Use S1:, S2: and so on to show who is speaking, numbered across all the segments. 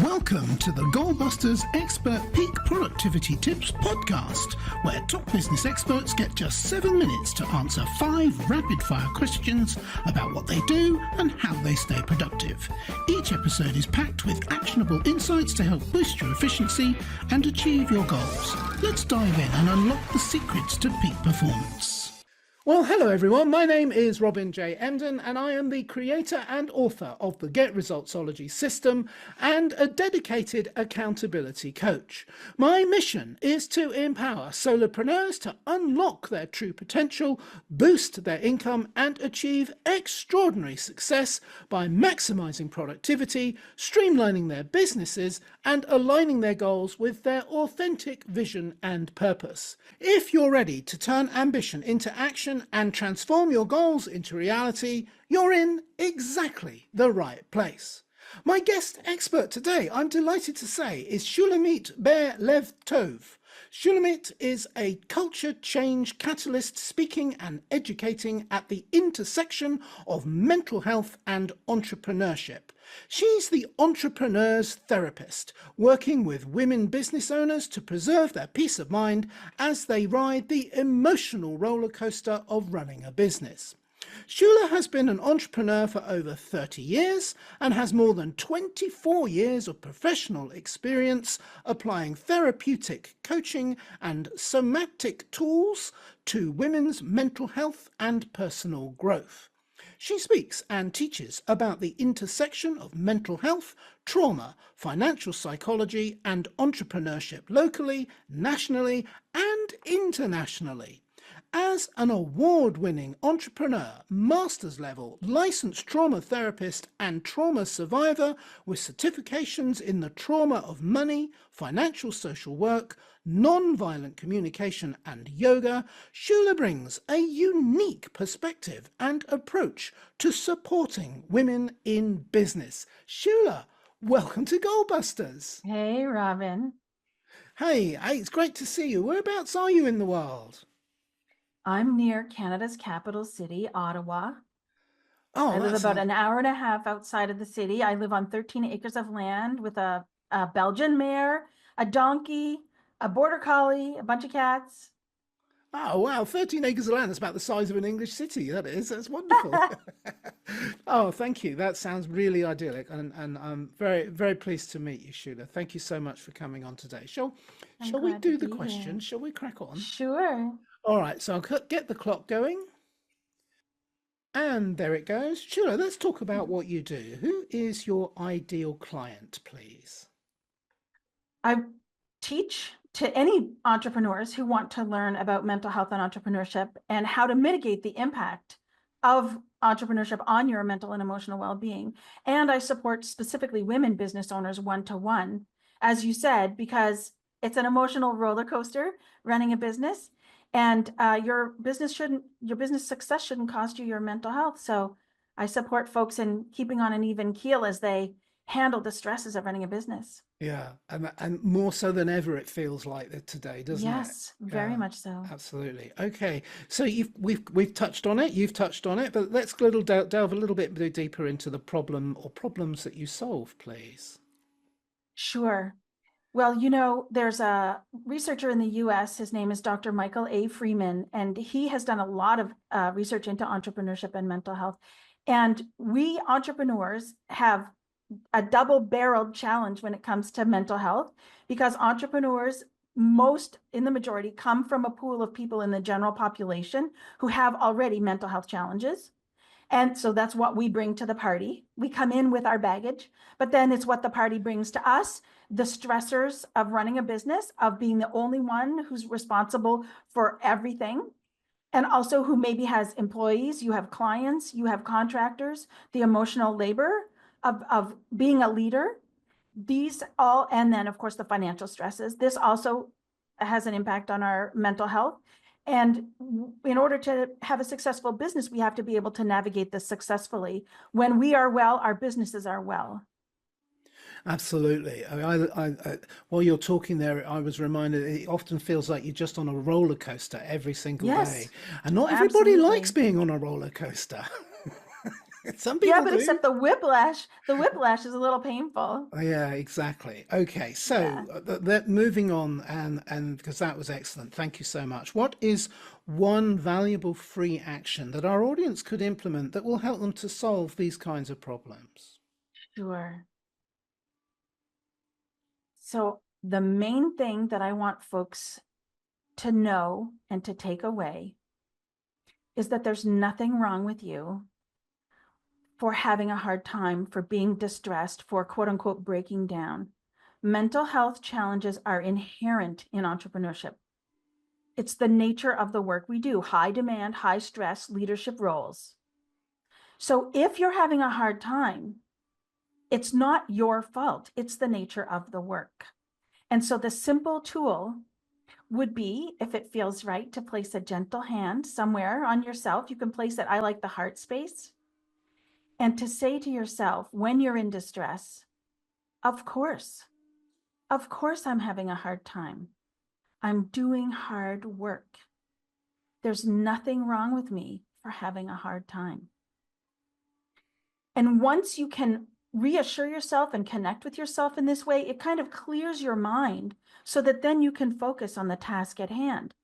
S1: Welcome to the Goalbusters Expert Peak Productivity Tips podcast, where top business experts get just 7 minutes to answer 5 rapid-fire questions about what they do and how they stay productive. Each episode is packed with actionable insights to help boost your efficiency and achieve your goals. Let's dive in and unlock the secrets to peak performance. Well, hello everyone. My name is Robin J. Emden, and I am the creator and author of the Get Resultsology system and a dedicated accountability coach. My mission is to empower solopreneurs to unlock their true potential, boost their income, and achieve extraordinary success by maximizing productivity, streamlining their businesses, and aligning their goals with their authentic vision and purpose. If you're ready to turn ambition into action and transform your goals into reality, you're in exactly the right place. My guest expert today, I'm delighted to say, is Shulamit Ber Levtov. Shulamit is a culture change catalyst speaking and educating at the intersection of mental health and entrepreneurship. She's the entrepreneur's therapist, working with women business owners to preserve their peace of mind as they ride the emotional roller coaster of running a business. Shula has been an entrepreneur for over 30 years and has more than 24 years of professional experience applying therapeutic coaching and somatic tools to women's mental health and personal growth. She speaks and teaches about the intersection of mental health, trauma, financial psychology, and entrepreneurship locally, nationally, and internationally. As an award-winning entrepreneur, master's level, licensed trauma therapist and trauma survivor with certifications in the trauma of money, financial social work, non-violent communication and yoga, Shula brings a unique perspective and approach to supporting women in business. Shula, welcome to Goalbusters.
S2: Hey, Robin.
S1: Hey, it's great to see you. Whereabouts are you in the world?
S2: I'm near Canada's capital city, Ottawa.
S1: Oh,
S2: I live about an hour and a half outside of the city. I live on 13 acres of land with a Belgian mare, a donkey, a border collie, a bunch of cats.
S1: Oh, wow. 13 acres of land. That's about the size of an English city. That is. That's wonderful. Oh, thank you. That sounds really idyllic. And I'm very, very pleased to meet you, Shula. Thank you so much for coming on today. Shall we do the questions? Shall we crack on?
S2: Sure.
S1: All right. So I'll get the clock going. And there it goes. Shula, let's talk about what you do. Who is your ideal client, please?
S2: I teach to any entrepreneurs who want to learn about mental health and entrepreneurship and how to mitigate the impact of entrepreneurship on your mental and emotional well-being. And I support specifically women business owners one-to-one, as you said, because it's an emotional roller coaster running a business, and your business success shouldn't cost you your mental health. So I support folks in keeping on an even keel as they handle the stresses of running a business.
S1: Yeah, and more so than ever, it feels like that today, doesn't it?
S2: Yes, very much so.
S1: Absolutely. Okay, so we've touched on it. You've touched on it, but let's delve a little bit deeper into the problem or problems that you solve, please.
S2: Sure. Well, there's a researcher in the US, his name is Dr. Michael A. Freeman, and he has done a lot of research into entrepreneurship and mental health. And we entrepreneurs have a double-barreled challenge when it comes to mental health, because entrepreneurs, most in the majority, come from a pool of people in the general population who have already mental health challenges. And so that's what we bring to the party. We come in with our baggage, but then it's what the party brings to us, the stressors of running a business, of being the only one who's responsible for everything, and also who maybe has employees, you have clients, you have contractors, the emotional labor of being a leader, these all, and then of course the financial stresses. This also has an impact on our mental health. And in order to have a successful business, we have to be able to navigate this successfully. When we are well, our businesses are well.
S1: Absolutely. I while you're talking there, I was reminded it often feels like you're just on a roller coaster every single day. And not everybody likes being on a roller coaster. Some
S2: Yeah,
S1: people
S2: but
S1: do.
S2: except the whiplash is a little painful.
S1: Oh, yeah, exactly. Okay, so
S2: Yeah,
S1: moving on, and because that was excellent, thank you so much. What is one valuable free action that our audience could implement that will help them to solve these kinds of problems?
S2: sure. So the main thing that I want folks to know and to take away is that there's nothing wrong with you for having a hard time, for being distressed, for quote unquote breaking down. Mental health challenges are inherent in entrepreneurship. It's the nature of the work we do, high demand, high stress leadership roles. So if you're having a hard time, it's not your fault. It's the nature of the work. And so the simple tool would be, if it feels right, to place a gentle hand somewhere on yourself. You can place it, I like the heart space, and to say to yourself when you're in distress, of course, I'm having a hard time. I'm doing hard work. There's nothing wrong with me for having a hard time. And once you can reassure yourself and connect with yourself in this way, it kind of clears your mind so that then you can focus on the task at hand.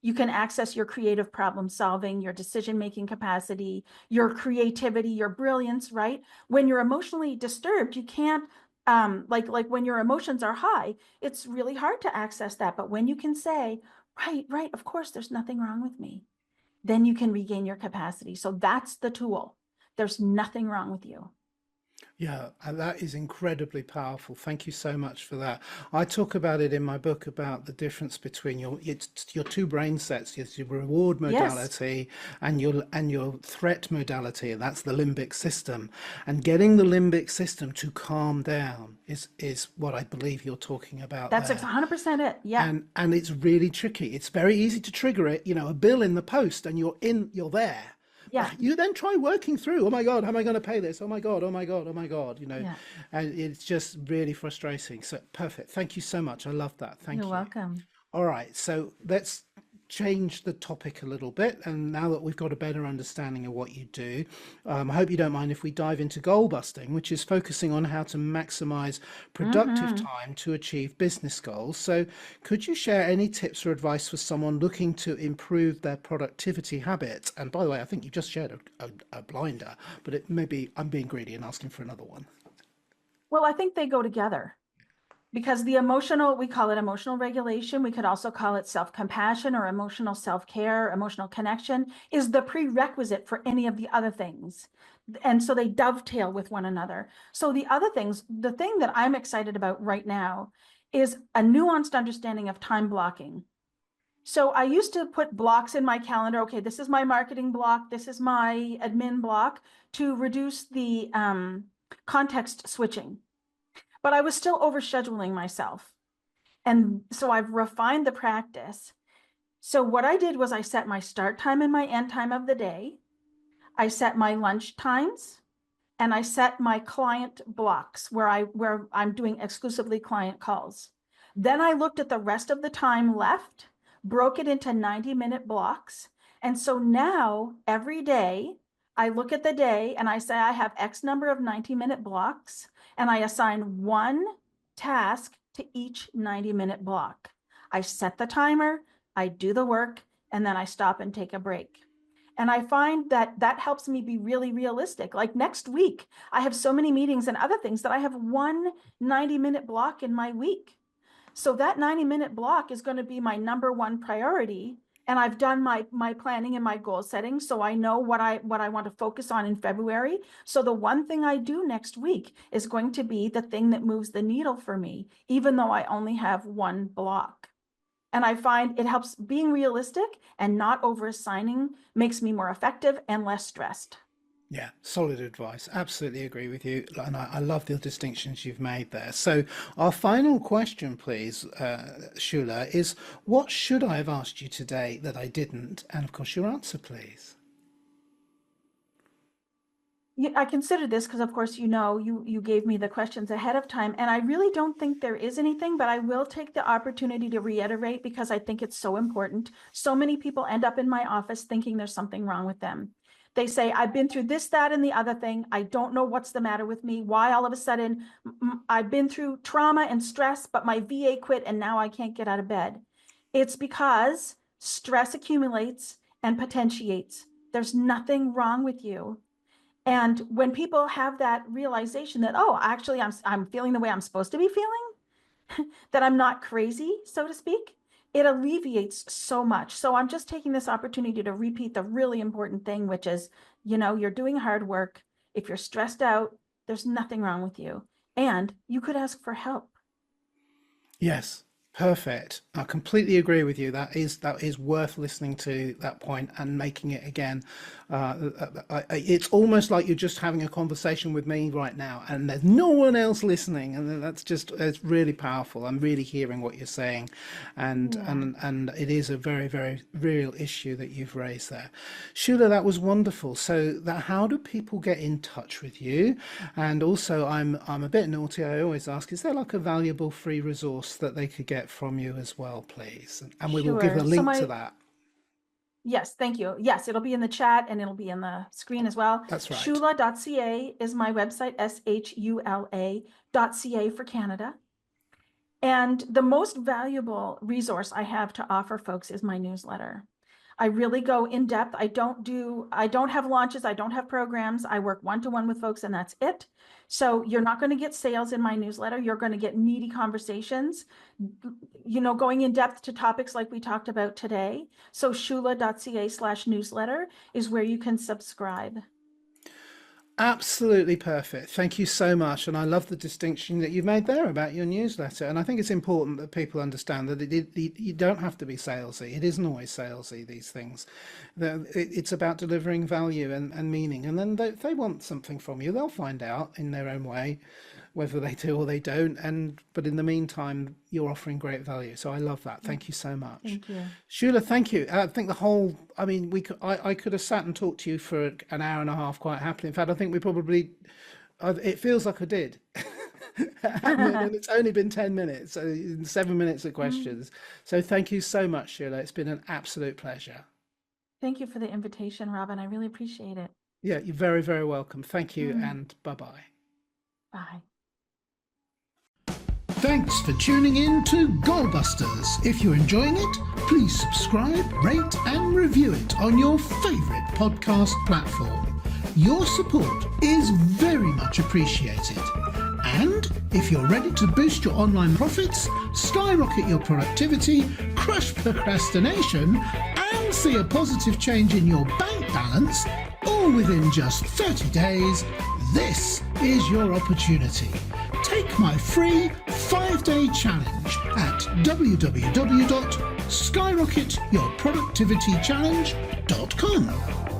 S2: You can access your creative problem solving, your decision-making capacity, your creativity, your brilliance, right? When you're emotionally disturbed, you can't, like when your emotions are high, it's really hard to access that. But when you can say, right, of course, there's nothing wrong with me, then you can regain your capacity. So that's the tool. There's nothing wrong with you.
S1: Yeah, and that is incredibly powerful. Thank you so much for that. I talk about it in my book about the difference between your two brain sets, your reward
S2: Yes.
S1: modality and your threat modality, and that's the limbic system. And getting the limbic system to calm down is what I believe you're talking about
S2: That's
S1: there.
S2: 100% it. Yeah.
S1: And it's really tricky. It's very easy to trigger it, a bill in the post and you're there.
S2: Yeah.
S1: You then try working through, oh my God, how am I going to pay this? Oh my God, oh my God, oh my God,
S2: Yeah.
S1: and it's just really frustrating. So perfect. Thank you so much. I love that.
S2: You're
S1: Thank you.
S2: welcome.
S1: All right, so let's change the topic a little bit. And now that we've got a better understanding of what you do, I hope you don't mind if we dive into goal busting, which is focusing on how to maximize productive
S2: Mm-hmm.
S1: time to achieve business goals. So, could you share any tips or advice for someone looking to improve their productivity habits? And by the way, I think you just shared a blinder, but it maybe I'm being greedy and asking for another one.
S2: Well, I think they go together. Because the emotional, we call it emotional regulation. We could also call it self-compassion or emotional self-care, emotional connection is the prerequisite for any of the other things. And so they dovetail with one another. So the other things, the thing that I'm excited about right now is a nuanced understanding of time blocking. So I used to put blocks in my calendar. Okay, this is my marketing block. This is my admin block to reduce the context switching, but I was still overscheduling myself. And so I've refined the practice. So what I did was I set my start time and my end time of the day. I set my lunch times and I set my client blocks where I'm doing exclusively client calls. Then I looked at the rest of the time left, broke it into 90-minute blocks. And so now every day I look at the day and I say I have X number of 90-minute blocks and I assign one task to each 90-minute block. I set the timer, I do the work, and then I stop and take a break. And I find that that helps me be really realistic. Like next week, I have so many meetings and other things that I have one 90-minute block in my week. So that 90-minute block is going to be my number one priority. And I've done my planning and my goal setting. So I know what I want to focus on in February. So the one thing I do next week is going to be the thing that moves the needle for me, even though I only have one block. And I find it helps being realistic and not over assigning makes me more effective and less stressed.
S1: Yeah, solid advice. Absolutely agree with you. And I love the distinctions you've made there. So, our final question, please, Shula, is what should I have asked you today that I didn't? And of course, your answer, please.
S2: I considered this because, of course, you gave me the questions ahead of time, and I really don't think there is anything, but I will take the opportunity to reiterate because I think it's so important. So many people end up in my office thinking there's something wrong with them. They say, I've been through this, that, and the other thing. I don't know what's the matter with me. Why all of a sudden I've been through trauma and stress, but my VA quit and now I can't get out of bed. It's because stress accumulates and potentiates. There's nothing wrong with you. And when people have that realization that, oh, actually, I'm feeling the way I'm supposed to be feeling, that I'm not crazy, so to speak, it alleviates so much. So I'm just taking this opportunity to repeat the really important thing, which is, you're doing hard work. If you're stressed out, there's nothing wrong with you. And you could ask for help.
S1: Yes. Perfect. I completely agree with you. That is worth listening to that point and making it again. It's almost like you're just having a conversation with me right now, and there's no one else listening, and it's really powerful. I'm really hearing what you're saying, and it is a very, very real issue that you've raised there. Shula, that was wonderful. So how do people get in touch with you? And also, I'm a bit naughty. I always ask, is there like a valuable free resource that they could get from you as well, please? And we will give a link to that.
S2: Yes, thank you. Yes, it'll be in the chat and it'll be in the screen as well.
S1: That's right.
S2: Shula.ca is my website, SHULA.ca for Canada. And the most valuable resource I have to offer folks is my newsletter. I really go in depth. I don't have launches. I don't have programs. I work one-to-one with folks and that's it. So you're not going to get sales in my newsletter. You're going to get meaty conversations, going in depth to topics like we talked about today. So shula.ca/newsletter is where you can subscribe.
S1: Absolutely perfect. Thank you so much. And I love the distinction that you've made there about your newsletter. And I think it's important that people understand that you don't have to be salesy. It isn't always salesy, these things. It's about delivering value and meaning. And then if they want something from you, they'll find out in their own way, whether they do or they don't. But in the meantime, you're offering great value. So I love that. Thank you so much.
S2: Thank you.
S1: Shula, thank you. I think I could have sat and talked to you for an hour and a half quite happily. In fact, I think it feels like I did. And it's only been 10 minutes, so 7 minutes of questions. So thank you so much, Shula. It's been an absolute pleasure.
S2: Thank you for the invitation, Robin. I really appreciate it.
S1: Yeah, you're very, very welcome. Thank you, and bye-bye.
S2: Bye.
S1: Thanks for tuning in to Goalbusters. If you're enjoying it, please subscribe, rate and review it on your favourite podcast platform. Your support is very much appreciated. And if you're ready to boost your online profits, skyrocket your productivity, crush procrastination and see a positive change in your bank balance, all within just 30 days, this is your opportunity. Take my free 5-day challenge at www.skyrocketyourproductivitychallenge.com.